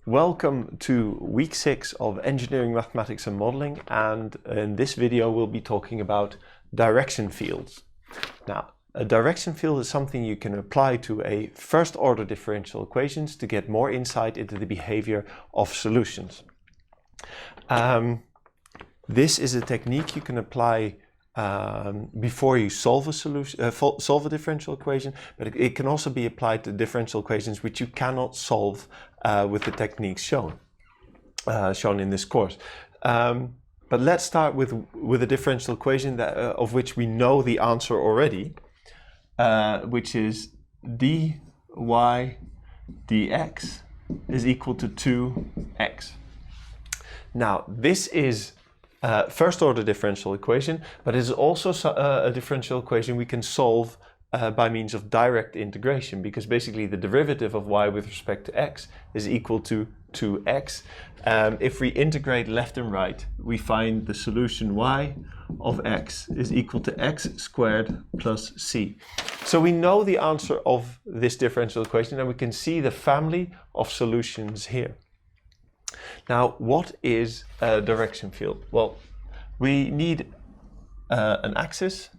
Welcome to week 6 of Engineering, Mathematics and Modeling, and in this video we'll be talking about direction fields. Now, a direction field is something you can apply to a first order differential equations to get more insight into the behavior of solutions. This is a technique you can apply before you solve a solution, solve a differential equation, but it can also be applied to differential equations which you cannot solve with the techniques shown in this course. But let's start with a differential equation that, of which we know the answer already, which is dy dx is equal to 2x. Now, this is first order differential equation, but it is also a differential equation we can solve by means of direct integration, because basically the derivative of y with respect to x is equal to 2x. If we integrate left and right, we find the solution y of x is equal to x squared plus c. So we know the answer of this differential equation and we can see the family of solutions here. Now, what is a direction field? Well, we need an axis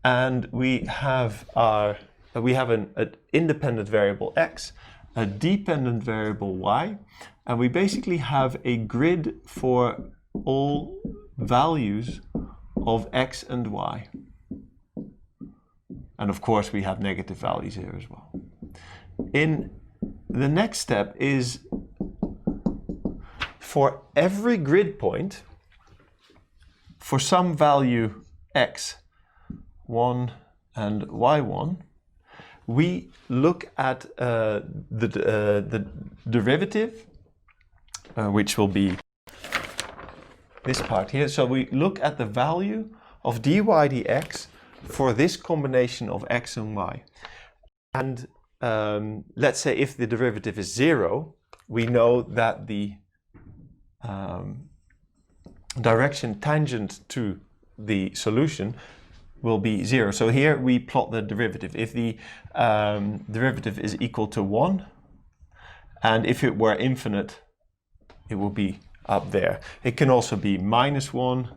and we have an independent variable x, a dependent variable y, and we basically have a grid for all values of x and y. And of course we have negative values here as well. In the next step is for every grid point, for some value x1 and y1, we look at the derivative, which will be this part here. So we look at the value of dy dx for this combination of x and y. And let's say if the derivative is 0, we know that the direction tangent to the solution will be 0. So here we plot the derivative. If the derivative is equal to 1, and if it were infinite, it will be up there. It can also be minus 1.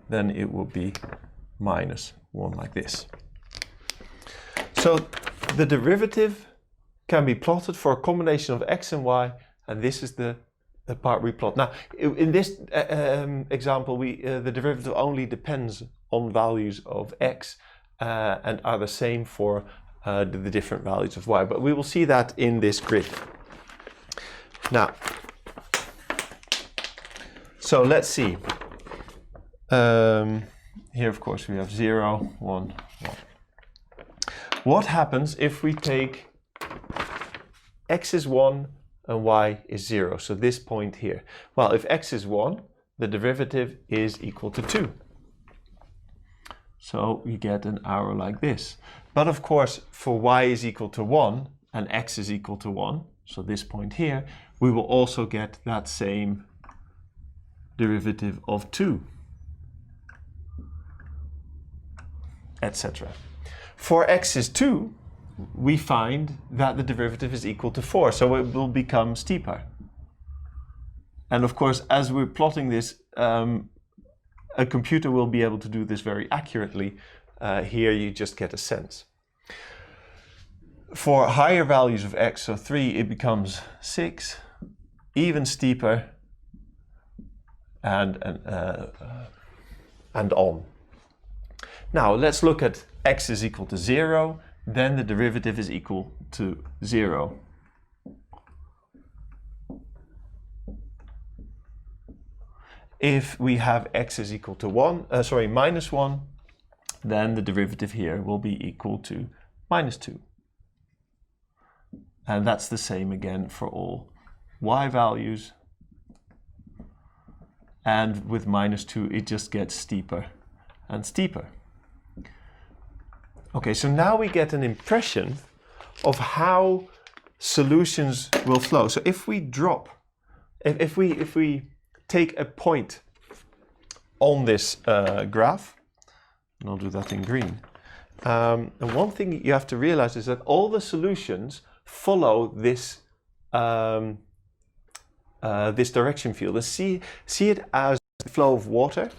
Then it will be minus 1 like this. So the derivative can be plotted for a combination of x and y, and this is the part we plot. Now, in this example, the derivative only depends on values of x and are the same for the different values of y, but we will see that in this grid. Now, so let's see. Here, of course, we have 0, 1, 1. What happens if we take x is 1 and y is 0? So this point here. Well, if x is 1, the derivative is equal to 2. So we get an arrow like this. But of course, for y is equal to 1 and x is equal to 1, so this point here, we will also get that same derivative of 2, etc. For x is 2, we find that the derivative is equal to 4, so it will become steeper. And of course, as we're plotting this, a computer will be able to do this very accurately. Here you just get a sense. For higher values of x, so 3, it becomes 6, even steeper, and on. Now let's look at x is equal to 0, then the derivative is equal to 0. If we have x is equal to minus 1, then the derivative here will be equal to minus 2. And that's the same again for all y values. And with minus 2, it just gets steeper and steeper. Okay, so now we get an impression of how solutions will flow. So if we drop if we take a point on this graph, and I'll do that in green. And one thing you have to realize is that all the solutions follow this this direction field. And see it as the flow of water.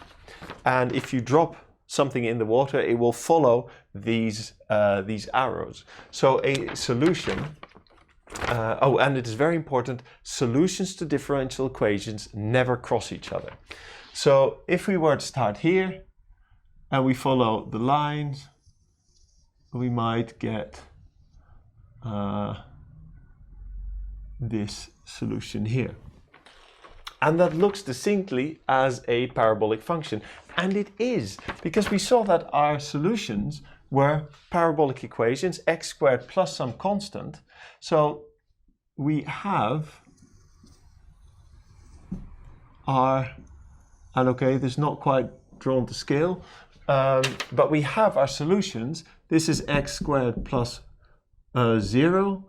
And if you drop something in the water, it will follow these arrows. So a solution. Oh, and it is very important. Solutions to differential equations never cross each other. So if we were to start here and we follow the lines, we might get this solution here. And that looks distinctly as a parabolic function. And it is, because we saw that our solutions were parabolic equations, x squared plus some constant. So we have our, and okay, this is not quite drawn to scale, but we have our solutions. This is x squared plus 0.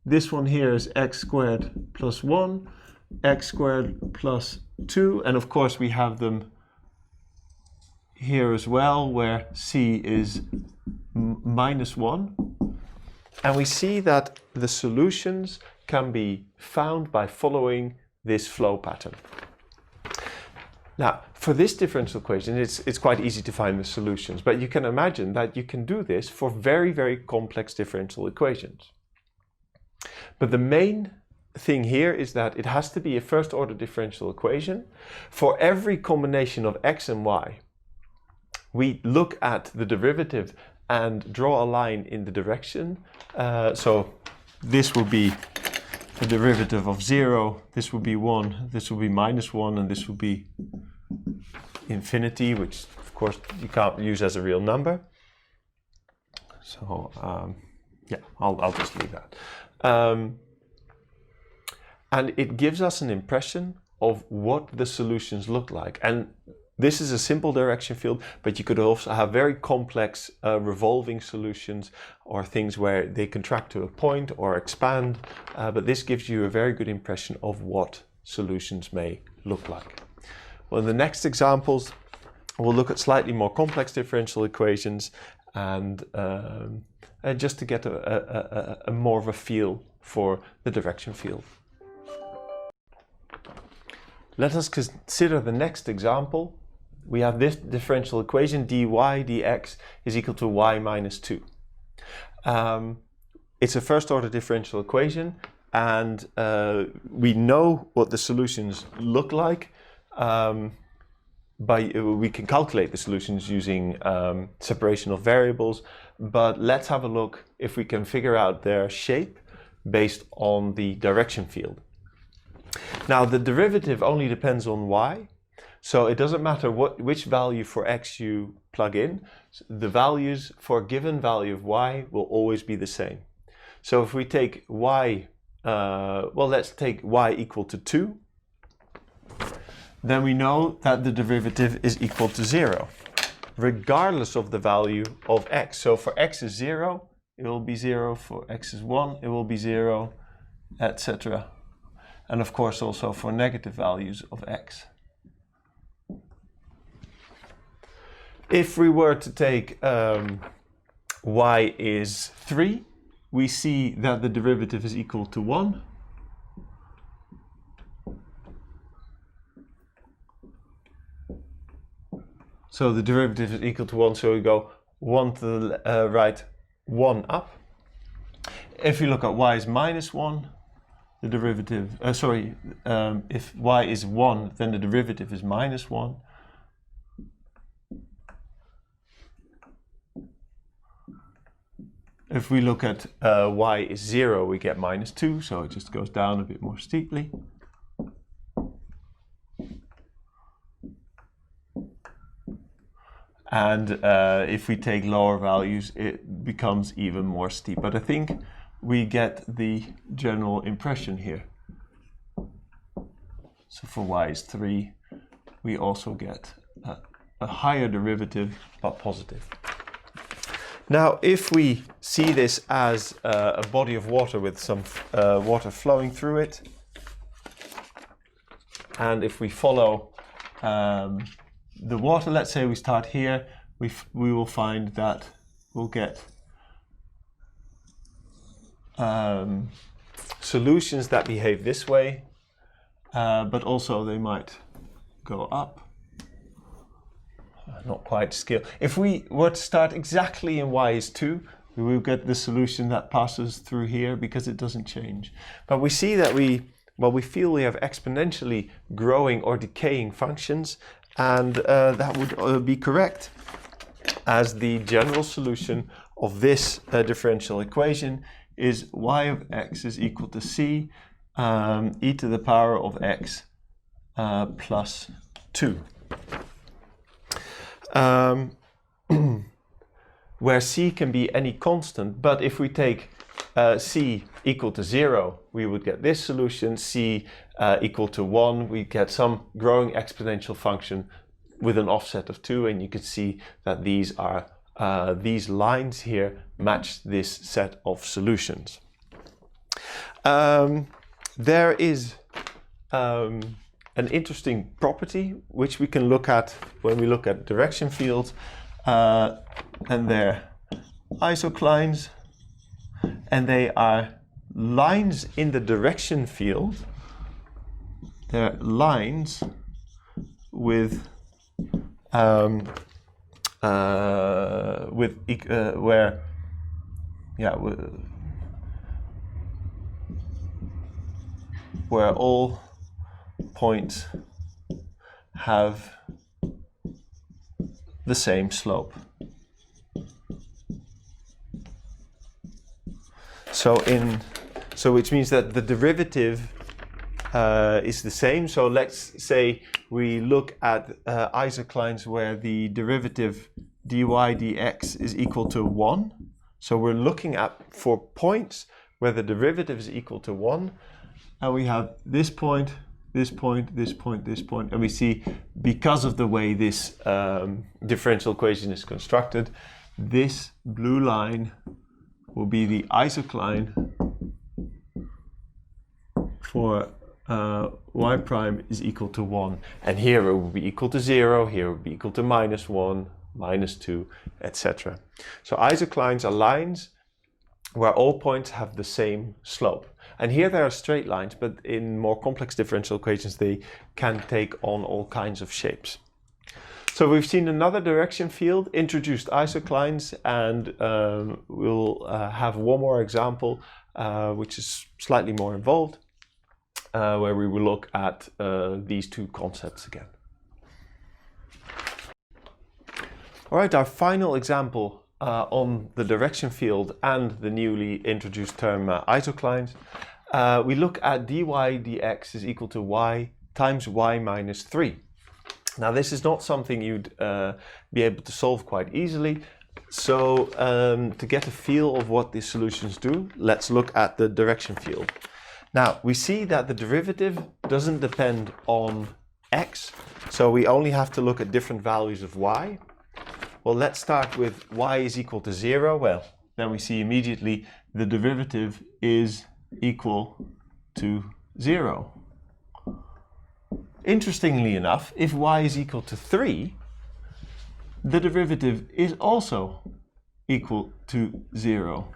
This one here is x squared plus 1, x squared plus 2, and of course we have them here as well, where c is minus 1. And we see that the solutions can be found by following this flow pattern. Now, for this differential equation, it's quite easy to find the solutions, but you can imagine that you can do this for very, very complex differential equations. But the main thing here is that it has to be a first order differential equation. For every combination of x and y, we look at the derivative and draw a line in the direction. So this will be the derivative of 0, this will be 1, this will be minus 1, and this will be infinity, which of course you can't use as a real number. So yeah, I'll just leave that. And it gives us an impression of what the solutions look like. And this is a simple direction field, but you could also have very complex revolving solutions, or things where they contract to a point or expand. But this gives you a very good impression of what solutions may look like. Well, in the next examples, we'll look at slightly more complex differential equations, and just to get a more of a feel for the direction field. Let us consider the next example. We have this differential equation, dy dx is equal to y minus 2. It's a first order differential equation, and we know what the solutions look like. We can calculate the solutions using separation of variables, but let's have a look if we can figure out their shape based on the direction field. Now, the derivative only depends on y, so it doesn't matter which value for x you plug in. The values for a given value of y will always be the same. So if we take y, well, let's take y equal to 2, then we know that the derivative is equal to 0, regardless of the value of x. So for x is 0, it will be 0. For x is 1, it will be 0, etc. And of course also for negative values of x. If we were to take y is 3, we see that the derivative is equal to 1. So the derivative is equal to 1, so we go 1 to the right, 1 up. If you look at y is minus 1, the derivative, if y is 1, then the derivative is minus 1. If we look at y is 0, we get minus 2, so it just goes down a bit more steeply. And if we take lower values, it becomes even more steep. But I think we get the general impression here. So for y is 3, we also get a higher derivative, but positive. Now, if we see this as a body of water with some water flowing through it, and if we follow the water, let's say we start here, we will find that we'll get solutions that behave this way, but also they might go up. Not quite scale. If we were to start exactly in y is 2, we will get the solution that passes through here because it doesn't change. But we see that we feel we have exponentially growing or decaying functions, and that would be correct, as the general solution of this differential equation is y of x is equal to c e to the power of x plus 2. Where c can be any constant, but if we take c equal to 0, we would get this solution. C equal to 1, we get some growing exponential function with an offset of 2, and you can see that these lines here match this set of solutions. There is an interesting property which we can look at when we look at direction fields, and they're isoclines, and they are lines in the direction field. They're lines with where all points have the same slope. So which means that the derivative is the same. So let's say we look at isoclines where the derivative dy dx is equal to 1. So we're looking at for points where the derivative is equal to 1, and we have this point, this point, this point, this point, and we see, because of the way this differential equation is constructed, this blue line will be the isocline for y prime is equal to 1. And here it will be equal to 0, here it will be equal to -1, -2, etc. So isoclines are lines where all points have the same slope. And here there are straight lines, but in more complex differential equations they can take on all kinds of shapes. So we've seen another direction field, introduced isoclines, and we'll have one more example which is slightly more involved, where we will look at these two concepts again. All right, our final example on the direction field and the newly introduced term isoclines. We look at dy dx is equal to y times y minus 3. Now this is not something you'd be able to solve quite easily. So to get a feel of what these solutions do, let's look at the direction field. Now we see that the derivative doesn't depend on x, so we only have to look at different values of y. Well, let's start with y is equal to 0. Well, then we see immediately the derivative is equal to 0. Interestingly enough, if y is equal to 3, the derivative is also equal to 0.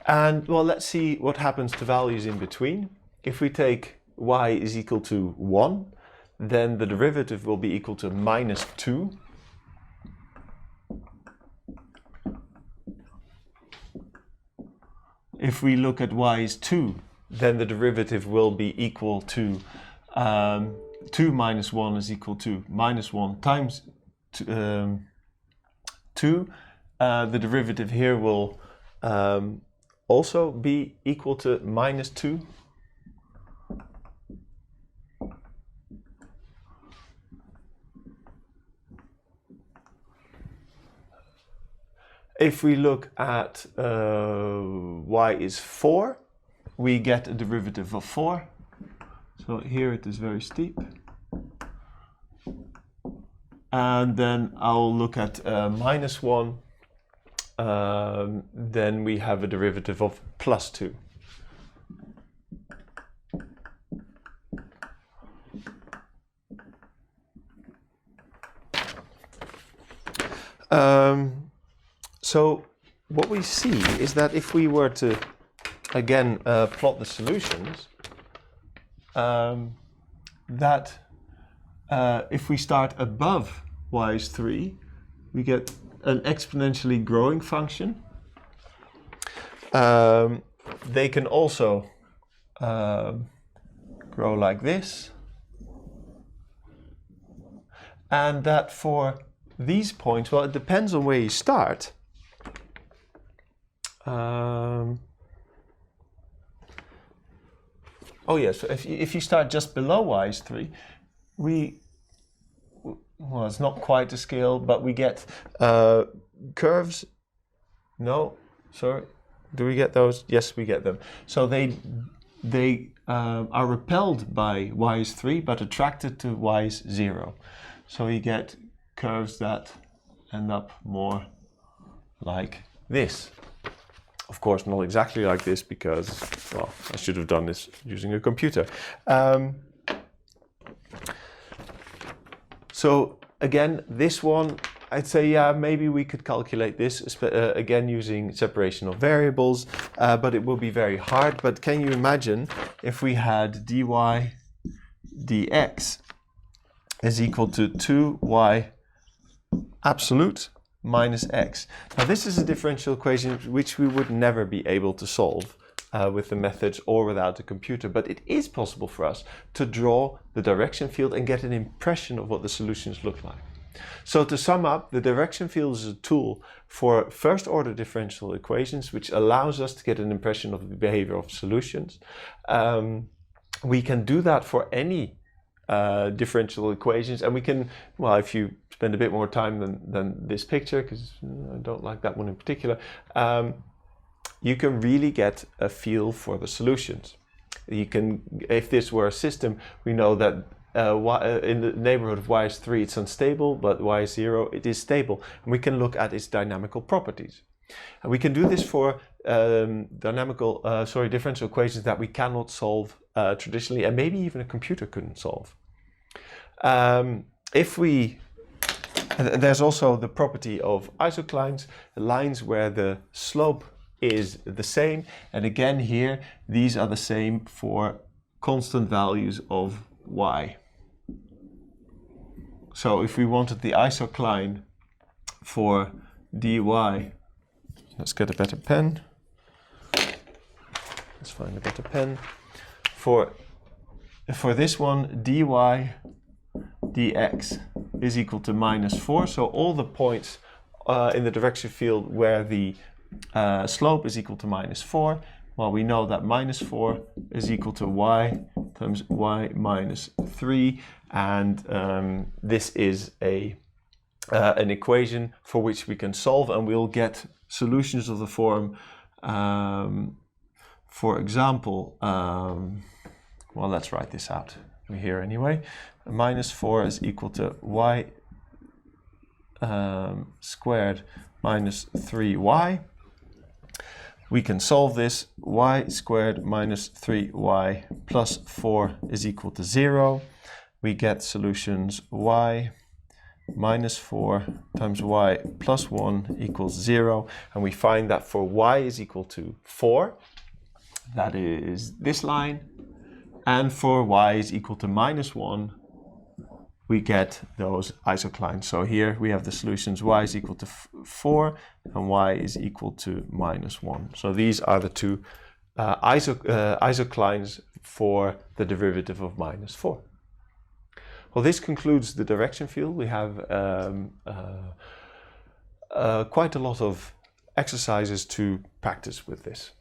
And well, let's see what happens to values in between. If we take y is equal to 1, then the derivative will be equal to -2. If we look at y is 2, then the derivative will be equal to 2 minus 1 is equal to -1 times 2. The derivative here will also be equal to -2. If we look at y is 4, we get a derivative of 4. So here it is very steep. And then I'll look at -1. then we have a derivative of plus 2. So what we see is that if we were to again plot the solutions, that if we start above y is 3, we get an exponentially growing function. They can also grow like this, and that for these points, well, it depends on where you start. Oh yes, so if you start just below y is 3, well, it's not quite a scale, but we get curves. No, sorry, do we get those? Yes, we get them. So they are repelled by y is 3, but attracted to y is 0. So you get curves that end up more like this. Of course, not exactly like this, because, well, I should have done this using a computer. So again, this one, I'd say, yeah, maybe we could calculate this, again, using separation of variables, but it will be very hard. But can you imagine if we had dy dx is equal to 2y absolute minus x. Now this is a differential equation which we would never be able to solve with the methods or without a computer, but it is possible for us to draw the direction field and get an impression of what the solutions look like. So to sum up, the direction field is a tool for first order differential equations which allows us to get an impression of the behavior of solutions. We can do that for any differential equations, and we can, well, if you spend a bit more time than this picture, because I don't like that one in particular, you can really get a feel for the solutions. You can, if this were a system, we know that in the neighborhood of y is 3 it's unstable, but y is 0 it is stable, and we can look at its dynamical properties. And we can do this for differential equations that we cannot solve traditionally, and maybe even a computer couldn't solve. There's also the property of isoclines, lines where the slope is the same, and again here these are the same for constant values of y. So if we wanted the isocline for dy, let's get a better pen. Let's find a better pen. For this one, dy dx is equal to minus 4. So all the points in the direction field where the slope is equal to minus 4, well, we know that minus 4 is equal to y times y minus 3, and this is an equation for which we can solve, and we'll get solutions of the form, for example, well, let's write this out here anyway. Minus 4 is equal to y squared minus 3y. We can solve this. Y squared minus 3y plus 4 is equal to 0. We get solutions y minus 4 times y plus 1 equals 0. And we find that for y is equal to 4, that is this line, and for y is equal to minus 1, we get those isoclines. So here we have the solutions y is equal to 4 and y is equal to minus 1. So these are the two isoclines for the derivative of minus 4. Well, this concludes the direction field. We have quite a lot of exercises to practice with this.